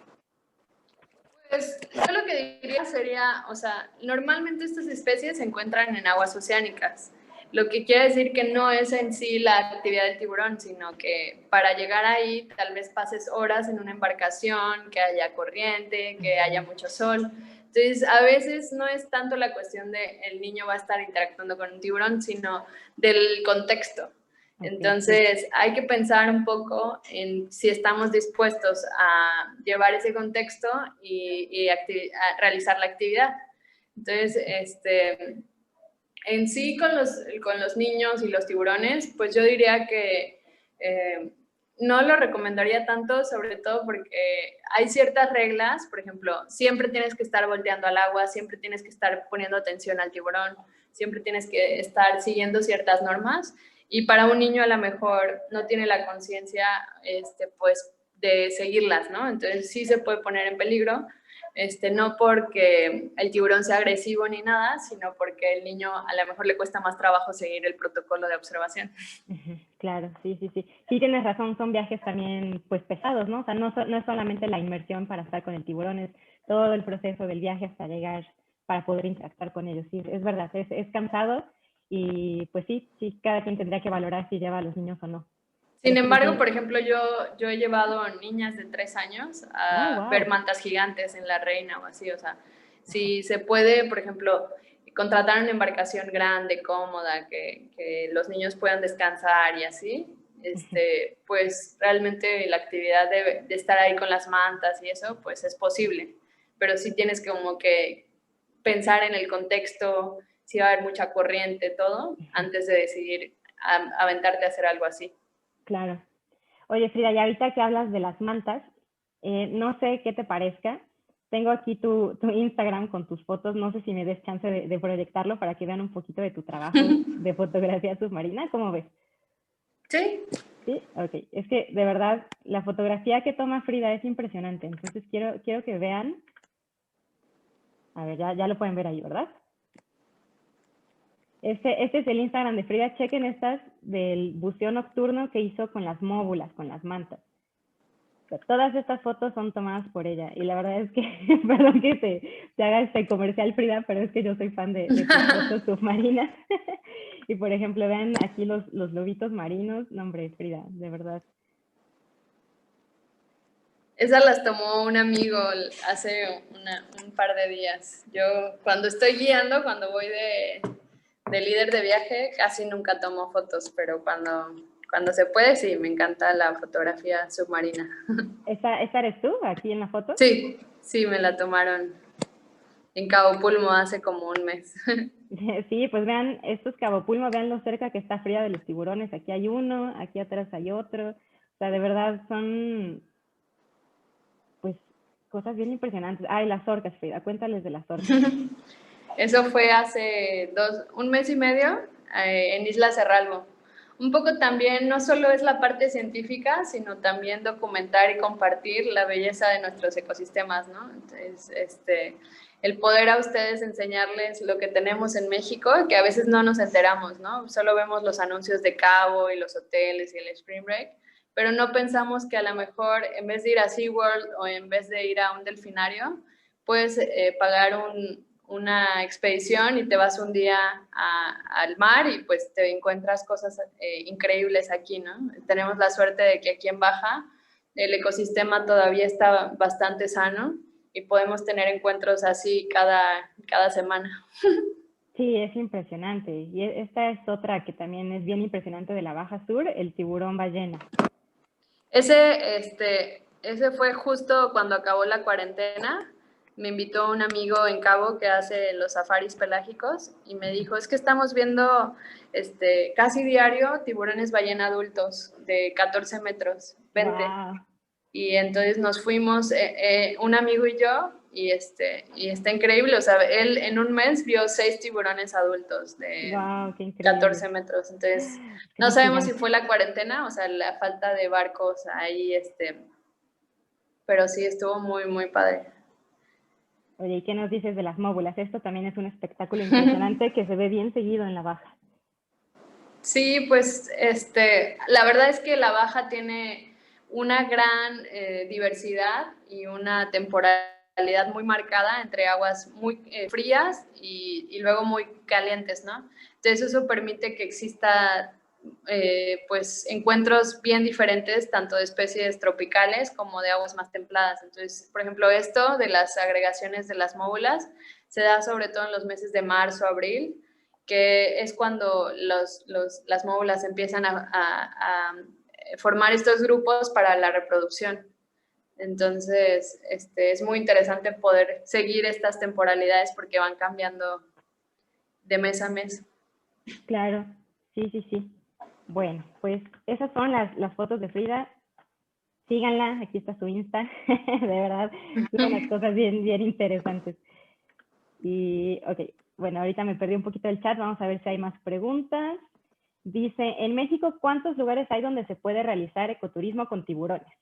Pues yo lo que diría sería, o sea, normalmente estas especies se encuentran en aguas oceánicas, lo que quiere decir que no es en sí la actividad del tiburón, sino que para llegar ahí tal vez pases horas en una embarcación, que haya corriente, que haya mucho sol. Entonces, a veces no es tanto la cuestión de el niño va a estar interactuando con un tiburón, sino del contexto. Entonces, hay que pensar un poco en si estamos dispuestos a llevar ese contexto y a realizar la actividad. Entonces, en sí con los niños y los tiburones, pues yo diría que no lo recomendaría tanto, sobre todo porque hay ciertas reglas, por ejemplo, siempre tienes que estar volteando al agua, siempre tienes que estar poniendo atención al tiburón, siempre tienes que estar siguiendo ciertas normas y para un niño a lo mejor no tiene la conciencia pues de seguirlas, ¿no? Entonces sí se puede poner en peligro, no porque el tiburón sea agresivo ni nada, sino porque el niño a lo mejor le cuesta más trabajo seguir el protocolo de observación. Claro, sí. Sí tienes razón, son viajes también pues pesados, ¿no? O sea, no es solamente la inmersión para estar con el tiburón, es todo el proceso del viaje hasta llegar para poder interactuar con ellos. Sí, es verdad, es cansado y pues sí, cada quien tendría que valorar si lleva a los niños o no. Sin embargo, por ejemplo, yo he llevado a niñas de 3 años a ver mantas gigantes en La Reina o así, o sea, si se puede, por ejemplo, contratar una embarcación grande, cómoda, que los niños puedan descansar y así, pues realmente la actividad de estar ahí con las mantas y eso, pues es posible, pero sí tienes como que pensar en el contexto, si va a haber mucha corriente, todo, antes de decidir aventarte a hacer algo así. Claro. Oye, Frida, y ahorita que hablas de las mantas, no sé qué te parezca. Tengo aquí tu Instagram con tus fotos. No sé si me des chance de proyectarlo para que vean un poquito de tu trabajo de fotografía submarina. ¿Cómo ves? Sí. Sí, ok. Es que de verdad la fotografía que toma Frida es impresionante. Entonces quiero que vean. A ver, ya lo pueden ver ahí, ¿verdad? Este es el Instagram de Frida. Chequen estas del buceo nocturno que hizo con las móbulas, con las mantas. O sea, todas estas fotos son tomadas por ella. Y la verdad es que, perdón que te haga este comercial, Frida, pero es que yo soy fan de tus fotos submarinas. Y por ejemplo, vean aquí los lobitos marinos. No, hombre, Frida, de verdad. Esas las tomó un amigo hace un par de días. Yo cuando estoy guiando, cuando voy de líder de viaje, casi nunca tomo fotos, pero cuando se puede, sí, me encanta la fotografía submarina. ¿Esta eres tú aquí en la foto? Sí, sí, me la tomaron en Cabo Pulmo hace como un mes. Sí, pues vean, esto es Cabo Pulmo, vean lo cerca que está Frida de los tiburones. Aquí hay uno, aquí atrás hay otro. O sea, de verdad son, pues, cosas bien impresionantes. Ay, las orcas, Frida, cuéntales de las orcas. Eso fue hace un mes y medio en Isla Cerralbo. Un poco también, no solo es la parte científica, sino también documentar y compartir la belleza de nuestros ecosistemas, ¿no? Entonces, el poder a ustedes enseñarles lo que tenemos en México, que a veces no nos enteramos, ¿no? Solo vemos los anuncios de Cabo y los hoteles y el Spring Break, pero no pensamos que a lo mejor en vez de ir a SeaWorld o en vez de ir a un delfinario, puedes pagar una expedición y te vas un día al mar y pues te encuentras cosas increíbles aquí, ¿no? Tenemos la suerte de que aquí en Baja el ecosistema todavía está bastante sano y podemos tener encuentros así cada semana. Sí, es impresionante. Y esta es otra que también es bien impresionante de la Baja Sur, el tiburón ballena. Ese fue justo cuando acabó la cuarentena. Me invitó un amigo en Cabo que hace los safaris pelágicos y me dijo, es que estamos viendo casi diario tiburones ballena adultos de 14 metros, 20. Wow. Y entonces nos fuimos, un amigo y yo, y está increíble. O sea, él en un mes vio 6 tiburones adultos de Wow, qué increíble. 14 metros. Entonces, no sabemos si fue la cuarentena, o sea, la falta de barcos ahí, pero sí estuvo muy, muy padre. Oye, ¿y qué nos dices de las móbulas? Esto también es un espectáculo impresionante que se ve bien seguido en la Baja. Sí, pues la verdad es que la Baja tiene una gran diversidad y una temporalidad muy marcada entre aguas muy frías y luego muy calientes, ¿no? Entonces eso permite que exista pues encuentros bien diferentes, tanto de especies tropicales como de aguas más templadas. Entonces, por ejemplo, esto de las agregaciones de las móbulas se da sobre todo en los meses de marzo, abril, que es cuando las móbulas empiezan a formar estos grupos para la reproducción. Entonces, es muy interesante poder seguir estas temporalidades porque van cambiando de mes a mes. Claro, sí, sí, sí. Bueno, pues esas son las fotos de Frida. Síganla, aquí está su Insta. De verdad, son unas cosas bien, bien interesantes. Y, ok, bueno, ahorita me perdí un poquito del chat. Vamos a ver si hay más preguntas. Dice, en México, ¿cuántos lugares hay donde se puede realizar ecoturismo con tiburones?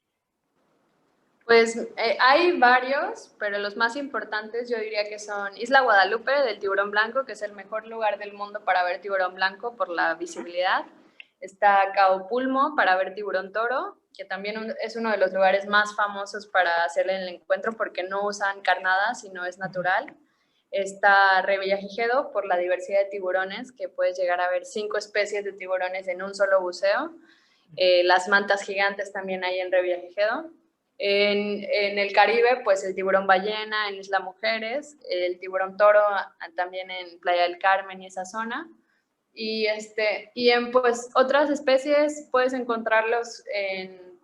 Pues hay varios, pero los más importantes yo diría que son Isla Guadalupe del tiburón blanco, que es el mejor lugar del mundo para ver tiburón blanco por la visibilidad. Está Cabo Pulmo para ver tiburón toro, que también es uno de los lugares más famosos para hacer el encuentro porque no usan carnada, sino es natural. Está Revillagigedo por la diversidad de tiburones, que puedes llegar a ver 5 especies de tiburones en un solo buceo. Las mantas gigantes también hay en Revillagigedo. En el Caribe, pues el tiburón ballena en Isla Mujeres, el tiburón toro también en Playa del Carmen y esa zona. Y en pues otras especies puedes encontrarlos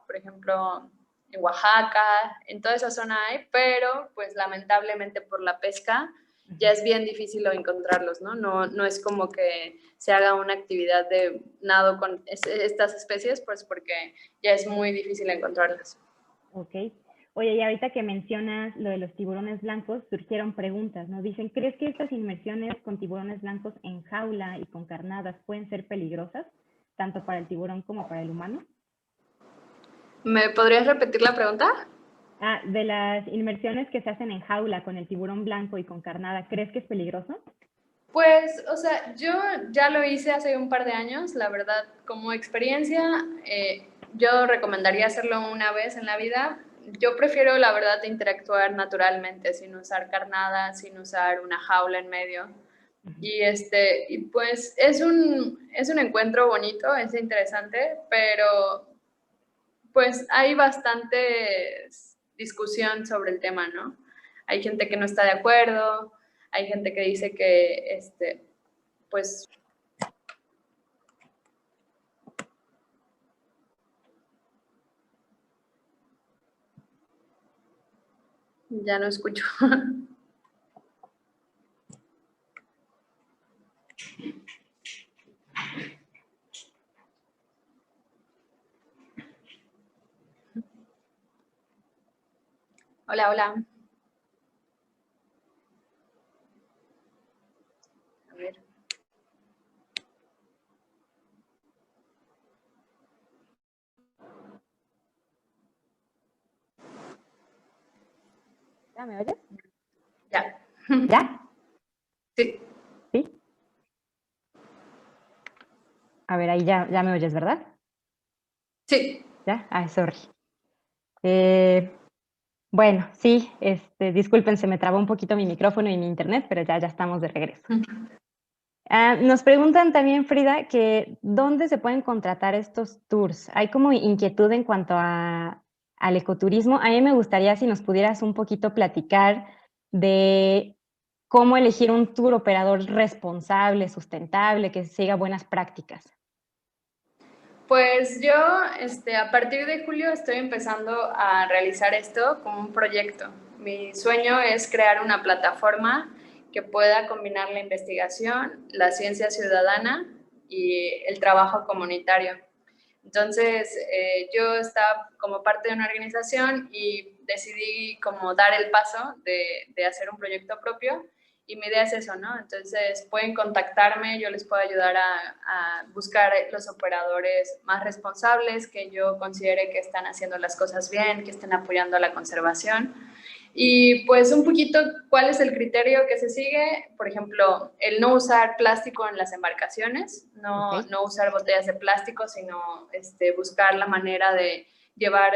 por ejemplo, en Oaxaca, en toda esa zona hay, pero pues lamentablemente por la pesca ya es bien difícil encontrarlos, ¿no? No es como que se haga una actividad de nado con estas especies, pues porque ya es muy difícil encontrarlas. Ok. Oye, y ahorita que mencionas lo de los tiburones blancos, surgieron preguntas, ¿no? Dicen, ¿crees que estas inmersiones con tiburones blancos en jaula y con carnadas pueden ser peligrosas, tanto para el tiburón como para el humano? ¿Me podrías repetir la pregunta? De las inmersiones que se hacen en jaula con el tiburón blanco y con carnada, ¿crees que es peligroso? Pues, o sea, yo ya lo hice hace un par de años, la verdad, como experiencia, yo recomendaría hacerlo una vez en la vida. Yo prefiero, la verdad, interactuar naturalmente, sin usar carnadas, sin usar una jaula en medio. Y pues es un encuentro bonito, es interesante, pero pues hay bastante discusión sobre el tema, ¿no? Hay gente que no está de acuerdo, hay gente que dice que, pues... Ya no escucho. Hola, hola. A ver. ¿Ya me oyes? Ya. ¿Ya? Sí. ¿Sí? A ver, ahí ya me oyes, ¿verdad? Sí. ¿Ya? Ay, sorry. Bueno, sí, disculpen, se me trabó un poquito mi micrófono y mi internet, pero ya estamos de regreso. Nos preguntan también, Frida, que ¿dónde se pueden contratar estos tours? Hay como inquietud en cuanto al ecoturismo. A mí me gustaría si nos pudieras un poquito platicar de cómo elegir un tour operador responsable, sustentable, que siga buenas prácticas. Pues yo, a partir de julio estoy empezando a realizar esto como un proyecto. Mi sueño es crear una plataforma que pueda combinar la investigación, la ciencia ciudadana y el trabajo comunitario. Entonces, yo estaba como parte de una organización y decidí como dar el paso de hacer un proyecto propio y mi idea es eso, ¿no? Entonces, pueden contactarme, yo les puedo ayudar a buscar los operadores más responsables que yo considere que están haciendo las cosas bien, que estén apoyando a la conservación. Y pues un poquito, ¿cuál es el criterio que se sigue? Por ejemplo, el no usar plástico en las embarcaciones, no usar botellas de plástico, sino buscar la manera de llevar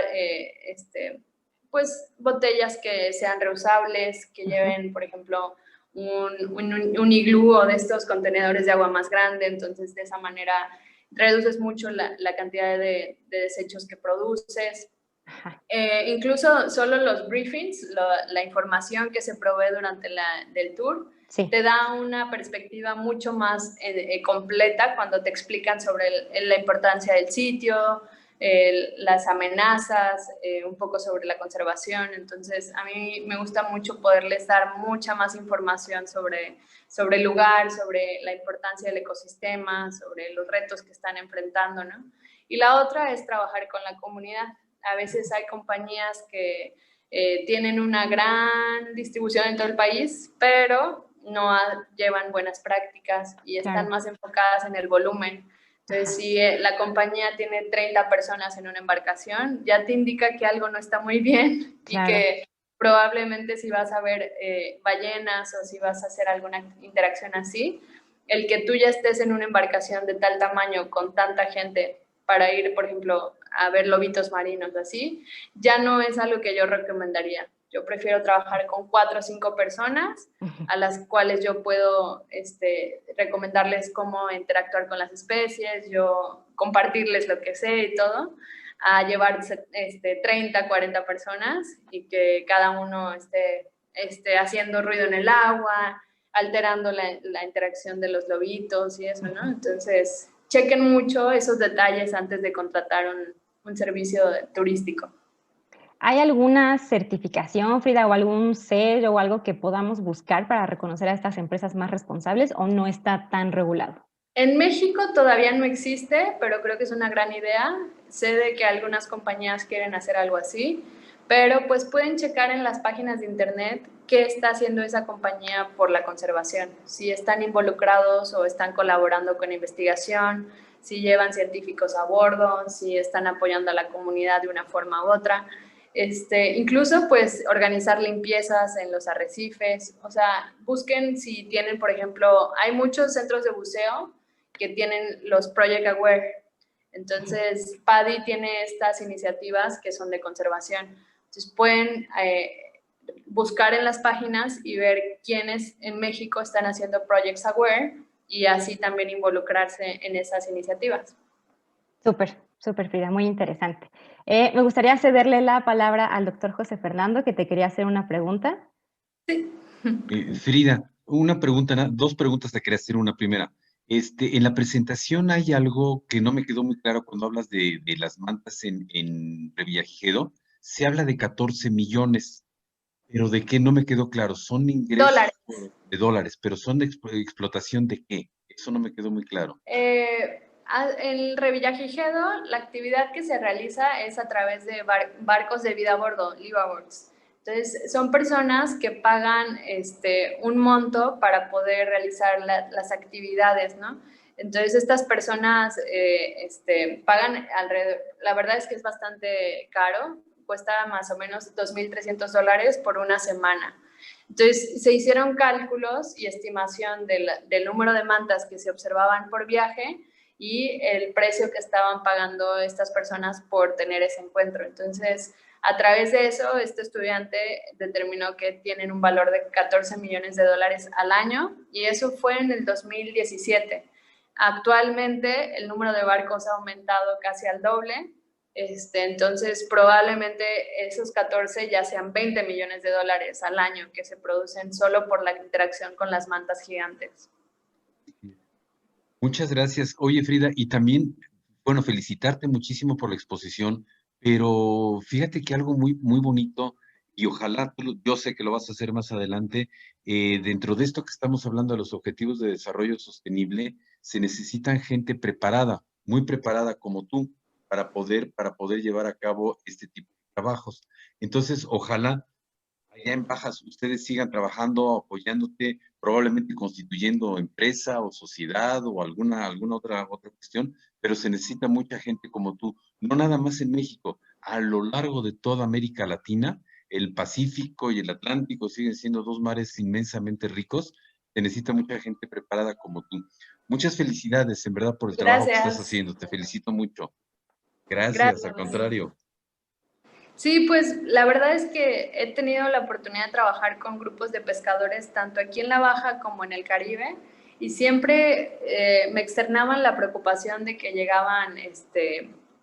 pues botellas que sean reusables, que lleven, por ejemplo, un iglú o de estos contenedores de agua más grande, entonces de esa manera reduces mucho la cantidad de desechos que produces. Incluso solo los briefings, la información que se provee durante del tour, sí, te da una perspectiva mucho más completa cuando te explican sobre la importancia del sitio, las amenazas, un poco sobre la conservación. Entonces, a mí me gusta mucho poderles dar mucha más información sobre el lugar, sobre la importancia del ecosistema, sobre los retos que están enfrentando, ¿no? Y la otra es trabajar con la comunidad. A veces hay compañías que tienen una gran distribución en todo el país, pero no llevan buenas prácticas y están más enfocadas en el volumen. Entonces, si la compañía tiene 30 personas en una embarcación, ya te indica que algo no está muy bien y que probablemente si vas a ver ballenas o si vas a hacer alguna interacción así, el que tú ya estés en una embarcación de tal tamaño con tanta gente para ir, por ejemplo, a ver lobitos marinos así, ya no es algo que yo recomendaría. Yo prefiero trabajar con 4 o 5 personas a las cuales yo puedo recomendarles cómo interactuar con las especies, yo compartirles lo que sé y todo, a llevar 30, 40 personas y que cada uno esté haciendo ruido en el agua, alterando la interacción de los lobitos y eso, ¿no? Entonces, chequen mucho esos detalles antes de contratar un servicio turístico. ¿Hay alguna certificación, Frida, o algún sello o algo que podamos buscar para reconocer a estas empresas más responsables o no está tan regulado? En México todavía no existe, pero creo que es una gran idea. Sé de que algunas compañías quieren hacer algo así, pero pues pueden checar en las páginas de internet qué está haciendo esa compañía por la conservación, si están involucrados o están colaborando con investigación, si llevan científicos a bordo, si están apoyando a la comunidad de una forma u otra. Incluso pues organizar limpiezas en los arrecifes, o sea, busquen si tienen, por ejemplo, hay muchos centros de buceo que tienen los Project Aware. Entonces, PADI tiene estas iniciativas que son de conservación. Entonces, pueden buscar en las páginas y ver quiénes en México están haciendo Projects Aware y así también involucrarse en esas iniciativas. Súper, súper, Frida, muy interesante. Me gustaría cederle la palabra al doctor José Fernando, que te quería hacer una pregunta. Sí. Frida, una pregunta, dos preguntas te quería hacer. Una primera. En la presentación hay algo que no me quedó muy claro cuando hablas de las mantas en Revillagigedo. Se habla de 14 millones, pero ¿de qué? No me quedó claro. ¿Son ingresos Dólares. de dólares, pero son de explotación de qué? Eso no me quedó muy claro. En Revillagigedo, la actividad que se realiza es a través de barcos de vida a bordo, liveaboards. Entonces, son personas que pagan un monto para poder realizar las actividades, ¿no? Entonces, estas personas pagan alrededor, la verdad es que es bastante caro, cuesta más o menos $2,300 por una semana. Entonces, se hicieron cálculos y estimación del número de mantas que se observaban por viaje y el precio que estaban pagando estas personas por tener ese encuentro. Entonces, a través de eso, este estudiante determinó que tienen un valor de 14 millones de dólares al año y eso fue en el 2017. Actualmente, el número de barcos ha aumentado casi al doble. Entonces, probablemente esos 14 ya sean 20 millones de dólares al año que se producen solo por la interacción con las mantas gigantes. Muchas gracias. Oye, Frida, y también, bueno, felicitarte muchísimo por la exposición, pero fíjate que algo muy, muy bonito, y ojalá, yo sé que lo vas a hacer más adelante, dentro de esto que estamos hablando de los objetivos de desarrollo sostenible, se necesitan gente preparada, muy preparada como tú, para poder llevar a cabo este tipo de trabajos. Entonces, ojalá allá en Bajas ustedes sigan trabajando, apoyándote, probablemente constituyendo empresa o sociedad o alguna otra cuestión, pero se necesita mucha gente como tú, no nada más en México, a lo largo de toda América Latina. El Pacífico y el Atlántico siguen siendo dos mares inmensamente ricos. Se necesita mucha gente preparada como tú. Muchas felicidades, en verdad, por el trabajo que estás haciendo. Te felicito mucho. Gracias, al contrario. Sí, pues la verdad es que he tenido la oportunidad de trabajar con grupos de pescadores tanto aquí en la Baja como en el Caribe y siempre me externaban la preocupación de que llegaban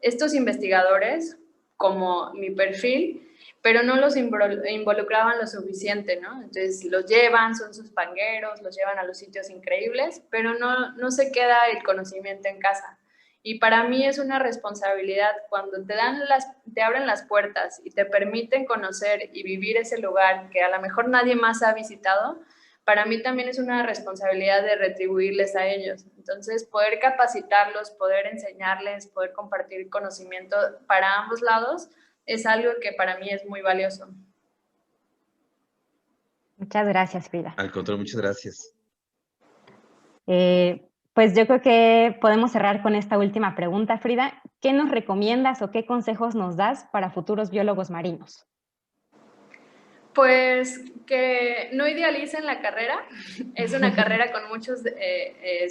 estos investigadores como mi perfil, pero no los involucraban lo suficiente, ¿no? Entonces los llevan, son sus pangueros, los llevan a los sitios increíbles, pero no se queda el conocimiento en casa. Y para mí es una responsabilidad cuando te abren las puertas y te permiten conocer y vivir ese lugar que a lo mejor nadie más ha visitado, para mí también es una responsabilidad de retribuirles a ellos. Entonces, poder capacitarlos, poder enseñarles, poder compartir conocimiento para ambos lados es algo que para mí es muy valioso. Muchas gracias, Frida. Al contrario, muchas gracias. Pues yo creo que podemos cerrar con esta última pregunta, Frida. ¿Qué nos recomiendas o qué consejos nos das para futuros biólogos marinos? Pues que no idealicen la carrera. Es una carrera con muchos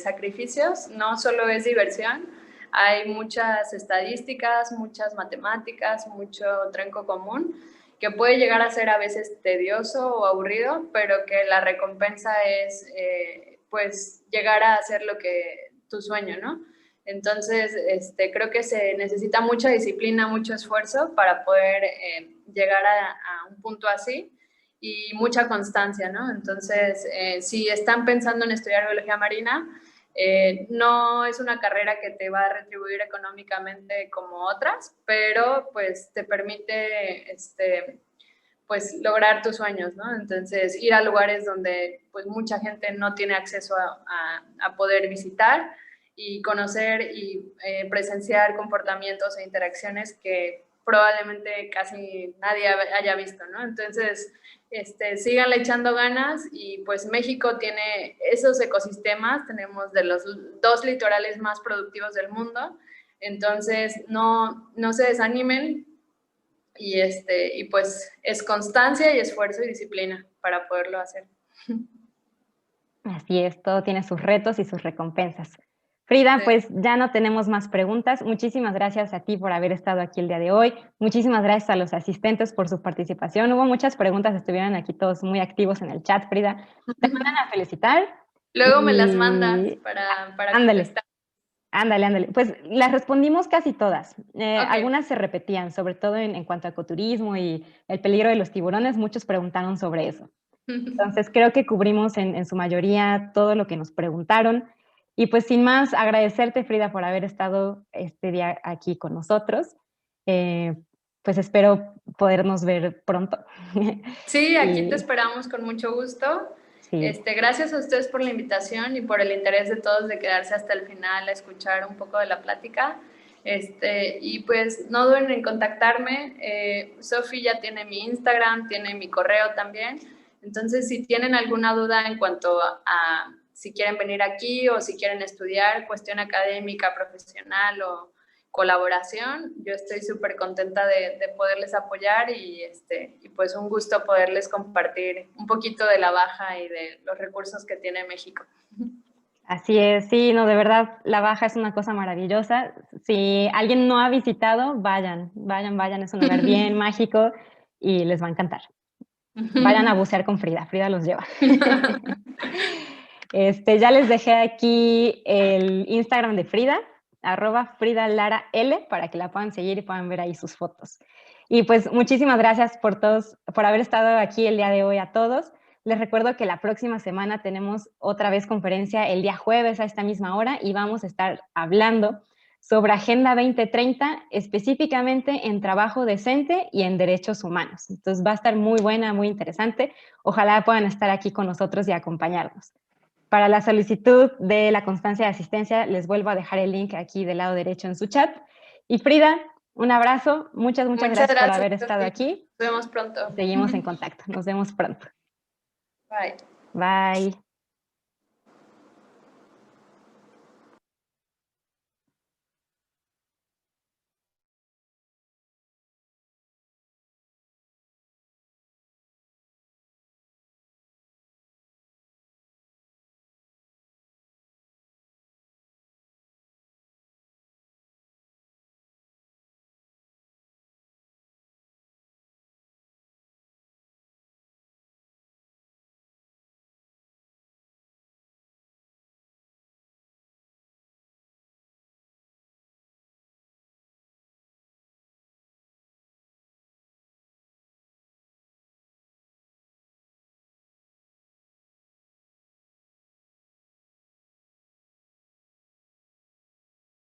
sacrificios, no solo es diversión. Hay muchas estadísticas, muchas matemáticas, mucho tronco común, que puede llegar a ser a veces tedioso o aburrido, pero que la recompensa es pues llegar a hacer lo que tu sueño, ¿no? Entonces, creo que se necesita mucha disciplina, mucho esfuerzo para poder llegar a un punto así y mucha constancia, ¿no? Entonces, si están pensando en estudiar biología marina, no es una carrera que te va a retribuir económicamente como otras, pero pues te permite pues lograr tus sueños, ¿no? Entonces, ir a lugares donde pues mucha gente no tiene acceso a poder visitar y conocer y presenciar comportamientos e interacciones que probablemente casi nadie haya visto, ¿no? Entonces, síganle echando ganas y pues México tiene esos ecosistemas, tenemos de los 2 litorales más productivos del mundo, entonces no se desanimen, y pues es constancia y esfuerzo y disciplina para poderlo hacer. Así es, todo tiene sus retos y sus recompensas. Frida, Sí. pues ya no tenemos más preguntas. Muchísimas gracias a ti por haber estado aquí el día de hoy. Muchísimas gracias a los asistentes por su participación. Hubo muchas preguntas, estuvieron aquí todos muy activos en el chat, Frida. Te mandan a felicitar. Luego me las mandas para Ándale, contestar. ándale. Pues las respondimos casi todas. Okay. Algunas se repetían, sobre todo en cuanto a ecoturismo y el peligro de los tiburones. Muchos preguntaron sobre eso. Entonces creo que cubrimos en su mayoría todo lo que nos preguntaron. Y pues sin más, agradecerte, Frida, por haber estado este día aquí con nosotros. Pues espero podernos ver pronto. Sí, aquí te esperamos con mucho gusto. Sí. Gracias a ustedes por la invitación y por el interés de todos de quedarse hasta el final a escuchar un poco de la plática. Y pues no duden en contactarme. Sofi ya tiene mi Instagram, tiene mi correo también. Entonces, si tienen alguna duda en cuanto a si quieren venir aquí o si quieren estudiar cuestión académica, profesional o colaboración, yo estoy súper contenta de poderles apoyar y pues un gusto poderles compartir un poquito de la Baja y de los recursos que tiene México. Así es, sí, no, de verdad, la Baja es una cosa maravillosa. Si alguien no ha visitado, vayan, es un lugar bien mágico y les va a encantar. Vayan a bucear con Frida, Frida los lleva. Ya les dejé aquí el Instagram de Frida, @FridaLaraL, para que la puedan seguir y puedan ver ahí sus fotos. Y pues muchísimas gracias por haber estado aquí el día de hoy a todos. Les recuerdo que la próxima semana tenemos otra vez conferencia el día jueves a esta misma hora y vamos a estar hablando sobre Agenda 2030, específicamente en trabajo decente y en derechos humanos. Entonces va a estar muy buena, muy interesante. Ojalá puedan estar aquí con nosotros y acompañarnos. Para la solicitud de la constancia de asistencia, les vuelvo a dejar el link aquí del lado derecho en su chat. Y Frida, un abrazo. Muchas gracias por haber estado aquí. Nos vemos pronto. Seguimos en contacto. Nos vemos pronto. Bye. Bye.